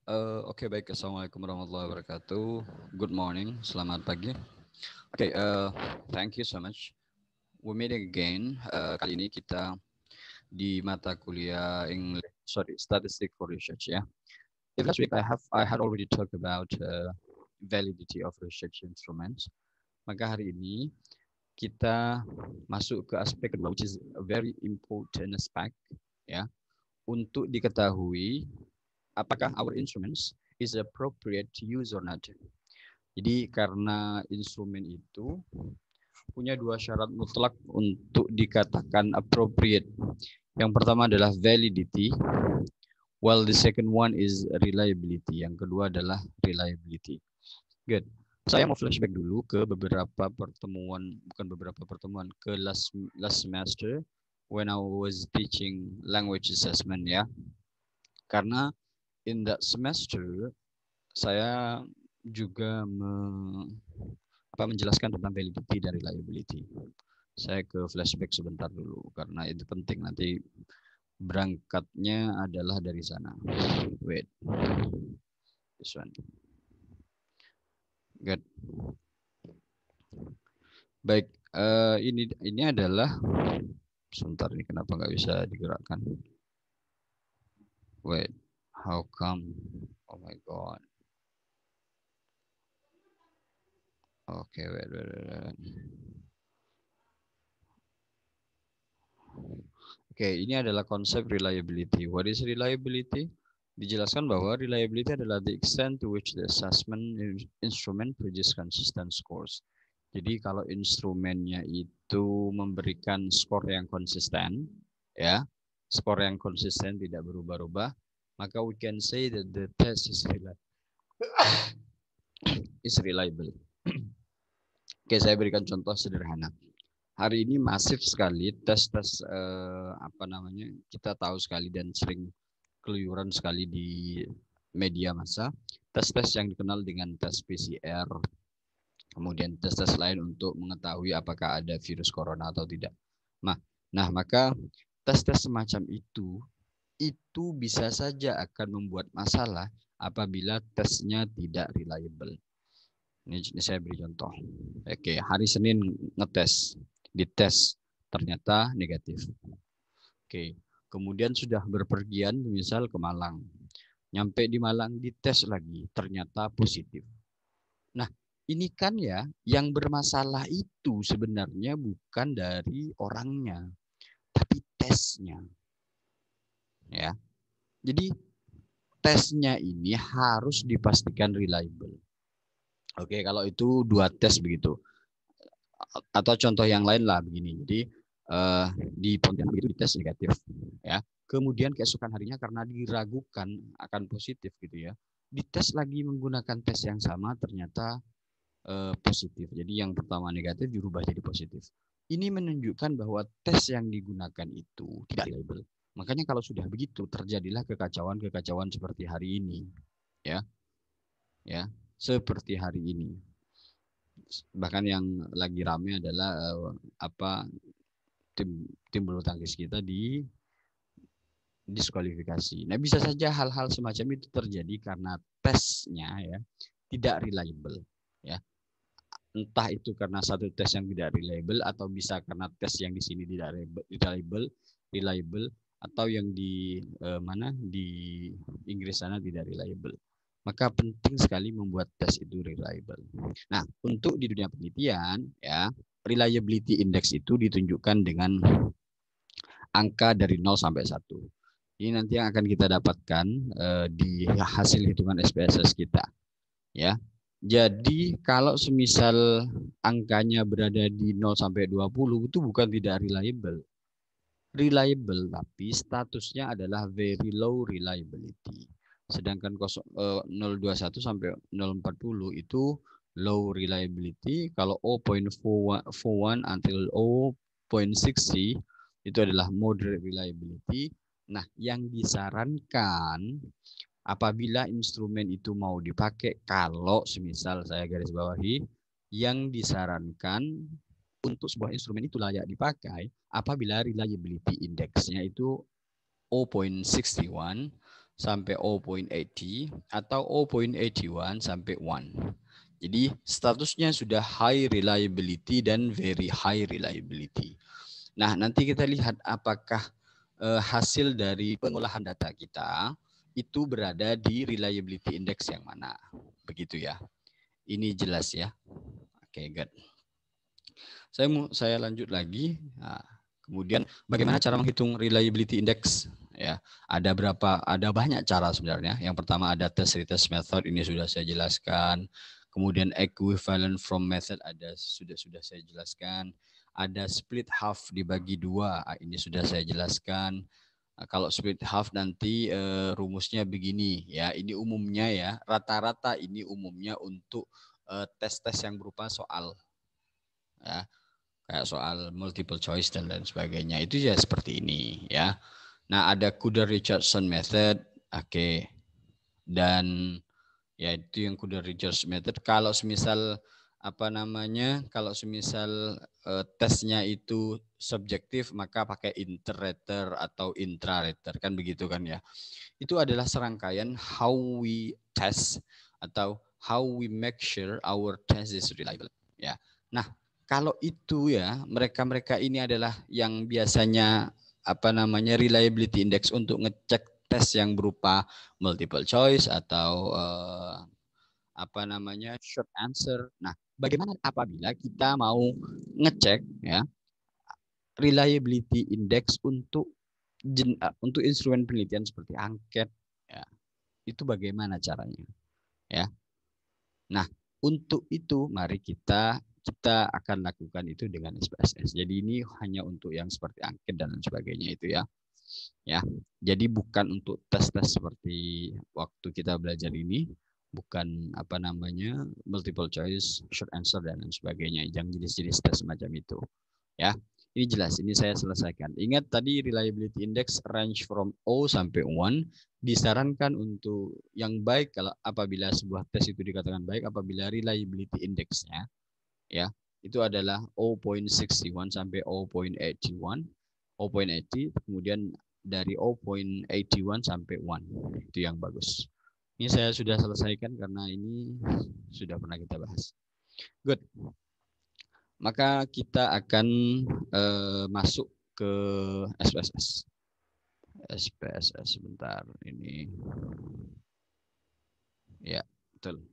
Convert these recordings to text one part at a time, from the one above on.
Oke, baik. Assalamualaikum warahmatullahi wabarakatuh. Good morning, selamat pagi. Oke, thank you so much. We meet again. Kali ini kita di mata kuliah Statistic for Research ya. If last week I had already talked about validity of research instruments. Maka hari ini kita masuk ke aspek kedua, which is a very important aspect ya, untuk diketahui apakah our instruments is appropriate to use or not. Jadi karena instrumen itu punya dua syarat mutlak untuk dikatakan appropriate. Yang pertama adalah validity, while the second one is reliability. Yang kedua adalah reliability. Good. Saya mau flashback dulu ke beberapa pertemuan, bukan beberapa pertemuan, ke last semester when I was teaching language assessment ya. Karena in that semester saya juga menjelaskan tentang validity dan reliability. Saya ke flashback sebentar dulu karena itu penting, nanti berangkatnya adalah dari sana. Wait, this one. Good. Baik, ini adalah sebentar, ini kenapa nggak bisa digerakkan? Wait, how come? Oh my god. Oke, wait. Oke, ini adalah konsep reliability. What is reliability? Dijelaskan bahwa reliability adalah the extent to which the assessment instrument produces consistent scores. Jadi kalau instrumennya itu memberikan skor yang konsisten, ya, skor yang konsisten tidak berubah-ubah, maka we can say that the test is reliable. Oke, saya berikan contoh sederhana. Hari ini masif sekali tes-tes kita tahu sekali dan sering keluyuran sekali di media massa, tes-tes yang dikenal dengan tes PCR, kemudian tes-tes lain untuk mengetahui apakah ada virus corona atau tidak. Nah, maka tes-tes semacam itu bisa saja akan membuat masalah apabila tesnya tidak reliable. Ini saya beri contoh. Oke, hari Senin ngetes, dites ternyata negatif. Oke, kemudian sudah berpergian misal ke Malang. Nyampe di Malang dites lagi, ternyata positif. Nah, ini kan ya, yang bermasalah itu sebenarnya bukan dari orangnya, tapi tesnya. Ya. Jadi tesnya ini harus dipastikan reliable. Oke, kalau itu 2 tes begitu. Atau contoh yang lain lah begini. Jadi di Pontianak itu dites negatif ya. Kemudian keesokan harinya karena diragukan akan positif gitu ya, dites lagi menggunakan tes yang sama, ternyata positif. Jadi yang pertama negatif dirubah jadi positif. Ini menunjukkan bahwa tes yang digunakan itu tidak reliable. Makanya kalau sudah begitu terjadilah kekacauan seperti hari ini ya. Ya, seperti hari ini. Bahkan yang lagi rame adalah tim bulu tangkis kita di diskualifikasi. Nah, bisa saja hal-hal semacam itu terjadi karena tesnya ya tidak reliable ya. Entah itu karena satu tes yang tidak reliable, atau bisa karena tes yang di sini tidak reliable, atau yang di di Inggris sana tidak reliable. Maka penting sekali membuat tes itu reliable. Nah, untuk di dunia penelitian ya, reliability index itu ditunjukkan dengan angka dari 0 sampai 1. Ini nanti yang akan kita dapatkan di hasil hitungan SPSS kita. Ya. Jadi kalau semisal angkanya berada di 0 sampai 20 itu bukan tidak reliable. Reliable, tapi statusnya adalah very low reliability. Sedangkan 021 sampai 040 itu low reliability. Kalau 0.41 until 0.60 itu adalah moderate reliability. Nah, yang disarankan apabila instrumen itu mau dipakai, kalau semisal saya garis bawahi, yang disarankan untuk sebuah instrumen itu layak dipakai apabila reliability index-nya itu 0.61 sampai 0.80 atau 0.81 sampai 1. Jadi statusnya sudah high reliability dan very high reliability. Nah, nanti kita lihat apakah hasil dari pengolahan data kita itu berada di reliability index yang mana. Begitu ya. Ini jelas ya. Oke, good. Saya lanjut lagi. Nah, kemudian bagaimana cara menghitung reliability index? Ya, ada banyak cara sebenarnya. Yang pertama ada test retest method, ini sudah saya jelaskan. Kemudian equivalent from method sudah saya jelaskan. Ada split half dibagi 2, ini sudah saya jelaskan. Nah, kalau split half nanti rumusnya begini ya. Ini umumnya ya, rata-rata ini umumnya untuk tes-tes yang berupa soal ya, kayak soal multiple choice dan lain sebagainya. Itu ya seperti ini ya. Nah, ada Kudar-Richardson method. Oke. Dan ya itu yang Kudar-Richardson method. Kalau semisal kalau semisal tesnya itu subjektif, maka pakai inter-rater atau intra-rater, kan begitu kan ya. Itu adalah serangkaian how we test atau how we make sure our test is reliable ya. Nah, kalau itu ya, mereka ini adalah yang biasanya reliability index untuk ngecek tes yang berupa multiple choice atau short answer. Nah, bagaimana apabila kita mau ngecek ya reliability index untuk instrumen penelitian seperti angket ya. Itu bagaimana caranya ya. Nah, untuk itu mari kita akan lakukan itu dengan SPSS. Jadi ini hanya untuk yang seperti angket dan sebagainya itu ya. Ya. Jadi bukan untuk tes-tes seperti waktu kita belajar ini, bukan multiple choice, short answer dan lain sebagainya, yang jenis-jenis tes semacam itu. Ya. Ini jelas, ini saya selesaikan. Ingat tadi reliability index range from 0 sampai 1 disarankan untuk yang baik kalau apabila sebuah tes itu dikatakan baik apabila reliability index-nya ya itu adalah 0.61 sampai 0.81, 0.80, kemudian dari 0.81 sampai 1 itu yang bagus. Ini saya sudah selesaikan karena ini sudah pernah kita bahas. Good. Maka kita akan masuk ke SPSS. SPSS sebentar ini. Ya, betul.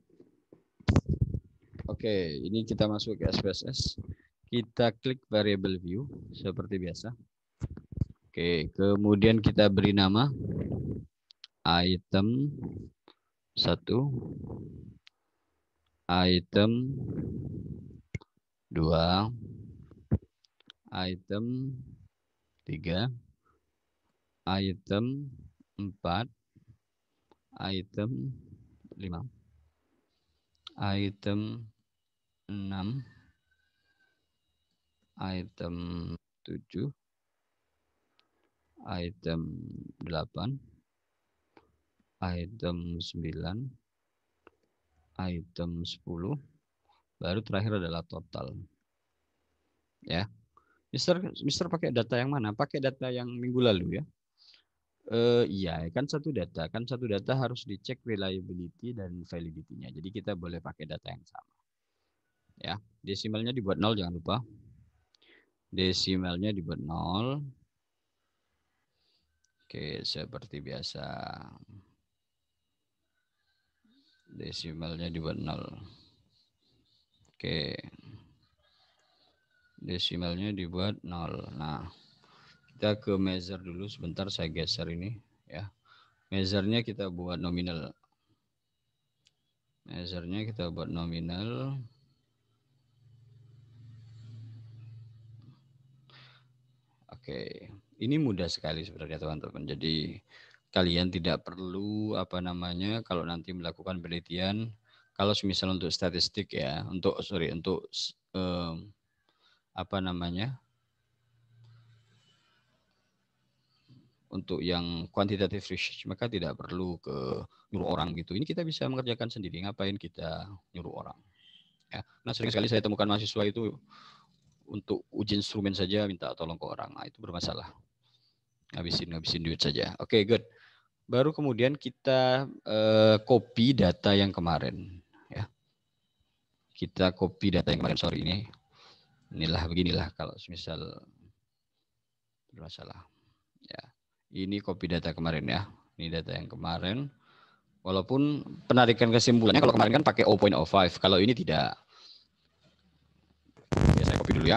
Oke, ini kita masuk ke SPSS. Kita klik variable view seperti biasa. Oke, kemudian kita beri nama item 1, item 2, item 3, item 4, item 5, item 6, item 7, item 8, item 9, item 10, baru terakhir adalah total. Ya. Mister pakai data yang mana? Pakai data yang minggu lalu ya. Iya, kan satu data harus dicek reliability dan validity-nya. Jadi kita boleh pakai data yang sama. Ya, desimalnya dibuat 0 jangan lupa. Desimalnya dibuat 0. Oke, seperti biasa. Desimalnya dibuat 0. Oke. Desimalnya dibuat 0. Nah, kita ke measure dulu sebentar, saya geser ini ya. Measure-nya kita buat nominal. Measure-nya kita buat nominal. Oke, ini mudah sekali sebenarnya teman-teman. Jadi kalian tidak perlu kalau nanti melakukan penelitian, kalau semisal untuk statistik ya, untuk untuk yang quantitative research, maka tidak perlu ke nyuruh orang gitu. Ini kita bisa mengerjakan sendiri. Ngapain kita nyuruh orang? Ya. Nah, sering sekali saya temukan mahasiswa itu untuk uji instrumen saja minta tolong ke orang. Nah, itu bermasalah. Ngabisin duit saja. Oke, good. Baru kemudian kita copy data yang kemarin. Ya. Kita copy data yang kemarin. Sorry, inilah beginilah kalau misal masalah. Ya. Ini copy data kemarin ya. Ini data yang kemarin. Walaupun penarikan kesimpulannya kalau kemarin kan pakai 0.05, kalau ini tidak. Oke, saya copy dulu ya.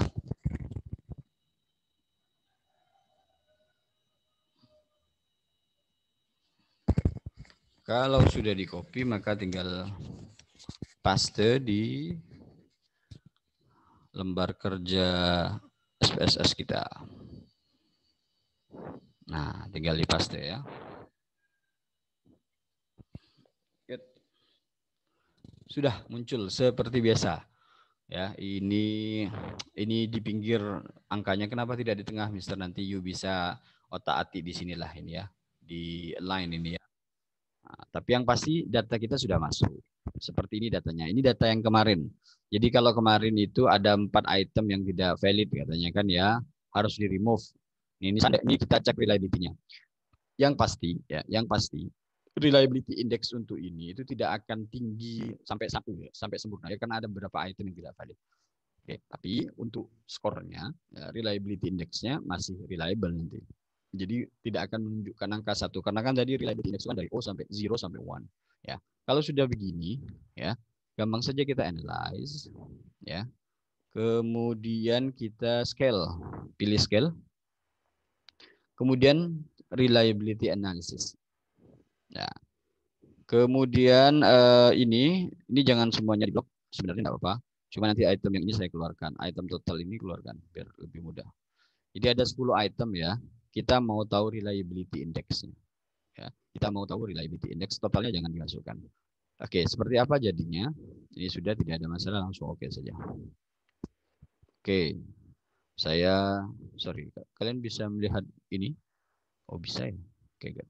Kalau sudah di copy maka tinggal paste di lembar kerja SPSS kita. Nah, tinggal di paste ya. Sudah muncul seperti biasa. Ya, ini di pinggir angkanya, kenapa tidak di tengah, Mister? Nanti you bisa otak-atik di sinilah ini ya, di line ini ya. Nah, tapi yang pasti data kita sudah masuk. Seperti ini datanya. Ini data yang kemarin. Jadi kalau kemarin itu ada 4 item yang tidak valid katanya kan ya, harus di remove. Ini kita cek reliability-nya. Yang pasti ya, yang pasti reliability index untuk ini itu tidak akan tinggi sampai 1 ya, sampai sempurna ya, karena ada beberapa item yang tidak valid. Oke, tapi untuk skornya ya, reliability indexnya masih reliable nanti. Jadi tidak akan menunjukkan angka 1 karena kan tadi reliability index kan dari 0 sampai 1 ya. Kalau sudah begini ya, gampang saja kita analyze ya. Kemudian kita scale, pilih scale. Kemudian reliability analysis. Ya. Kemudian ini jangan semuanya diblok, sebenarnya tidak apa-apa. Cuma nanti item yang ini saya keluarkan, item total ini keluarkan biar lebih mudah. Jadi ada 10 item ya. Kita mau tahu reliability index-nya. Ya, kita mau tahu reliability index, totalnya jangan dimasukkan. Oke, seperti apa jadinya? Ini sudah tidak ada masalah, langsung oke saja. Oke, sorry, kalian bisa melihat ini? Oh bisa ya? Oke, good.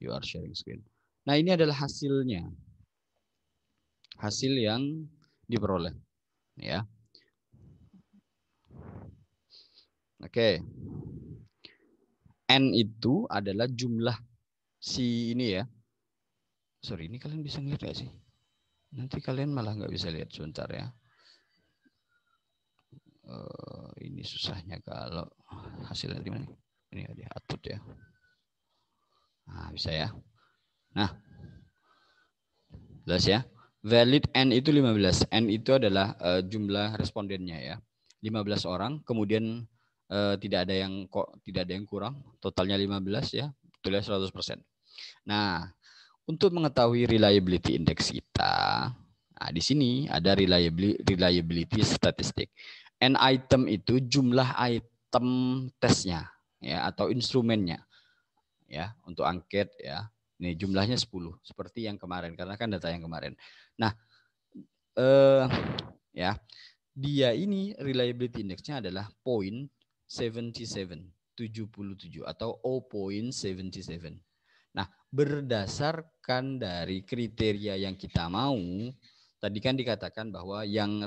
You are sharing screen. Nah ini adalah hasilnya, hasil yang diperoleh, ya. Oke, N itu adalah jumlah si ini ya. Sorry, ini kalian bisa ngeliat gak sih? Nanti kalian malah nggak bisa lihat, sebentar ya. Ini susahnya kalau hasilnya di mana? Ini ada output ya. Nah, bisa ya. Nah, jelas ya. Valid N itu 15. N itu adalah jumlah respondennya ya. 15 orang, kemudian tidak ada yang kurang, totalnya 15 ya. Betulnya 100%. Nah, untuk mengetahui reliability index kita, nah di sini ada reliability statistik. N item itu jumlah item tesnya ya, atau instrumennya ya, untuk angket ya. Ini jumlahnya 10 seperti yang kemarin karena kan data yang kemarin. Nah, ya, dia ini reliability indexnya adalah 0.77 atau 0.77. Nah, berdasarkan dari kriteria yang kita mau, tadi kan dikatakan bahwa yang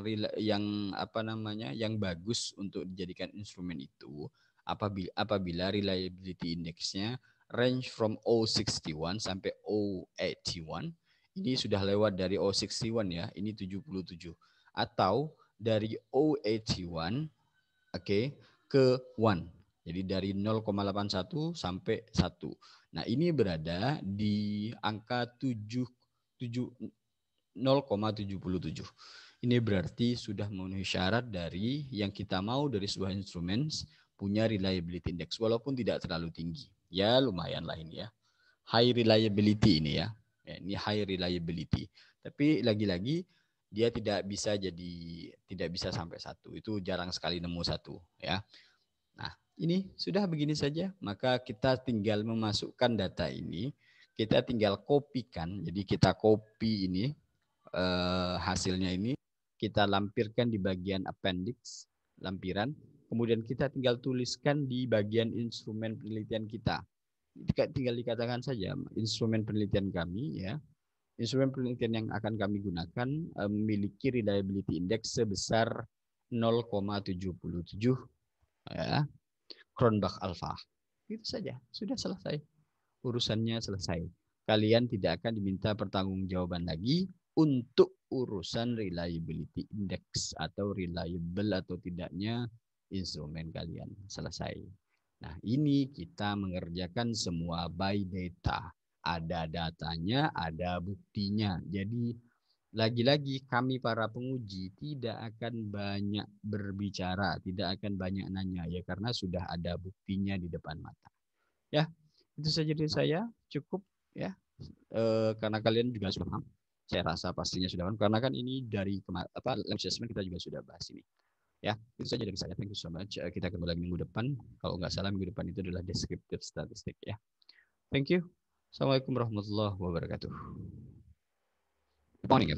bagus untuk dijadikan instrumen itu apabila reliability indexnya range from 061 sampai 081. Ini sudah lewat dari 061 ya, ini 77. Atau dari 081 ke 1. Jadi dari 0,81 sampai 1. Nah, ini berada di angka 0,77. Ini berarti sudah memenuhi syarat dari yang kita mau dari sebuah instrumen punya reliability index walaupun tidak terlalu tinggi. Ya, lumayan lah ini ya. High reliability ini ya. Ini high reliability. Tapi lagi-lagi dia tidak bisa sampai 1. Itu jarang sekali nemu 1 ya. Nah, ini sudah begini saja, maka kita tinggal memasukkan data ini, kita tinggal kopikan. Jadi kita copy ini hasilnya ini, kita lampirkan di bagian appendix, lampiran, kemudian kita tinggal tuliskan di bagian instrumen penelitian kita. Tinggal dikatakan saja instrumen penelitian kami ya. Instrumen penelitian yang akan kami gunakan memiliki reliability index sebesar 0,77 ya. Cronbach alpha. Itu saja, sudah selesai. urusannya selesai. Kalian tidak akan diminta pertanggungjawaban lagi untuk urusan reliability index atau reliable atau tidaknya instrumen kalian. Selesai. Nah, ini kita mengerjakan semua by data. Ada datanya, ada buktinya. Jadi lagi-lagi kami para penguji tidak akan banyak berbicara, tidak akan banyak nanya ya karena sudah ada buktinya di depan mata. Ya, itu saja dari saya, cukup ya. Karena kalian juga sudah paham. Saya rasa pastinya sudah paham karena kan ini dari lab assessment kita juga sudah bahas ini. Ya, itu saja dari saya. Thank you so much. Kita kembali lagi minggu depan. Kalau nggak salah minggu depan itu adalah descriptive statistik ya. Thank you. Assalamualaikum warahmatullahi wabarakatuh. Morning.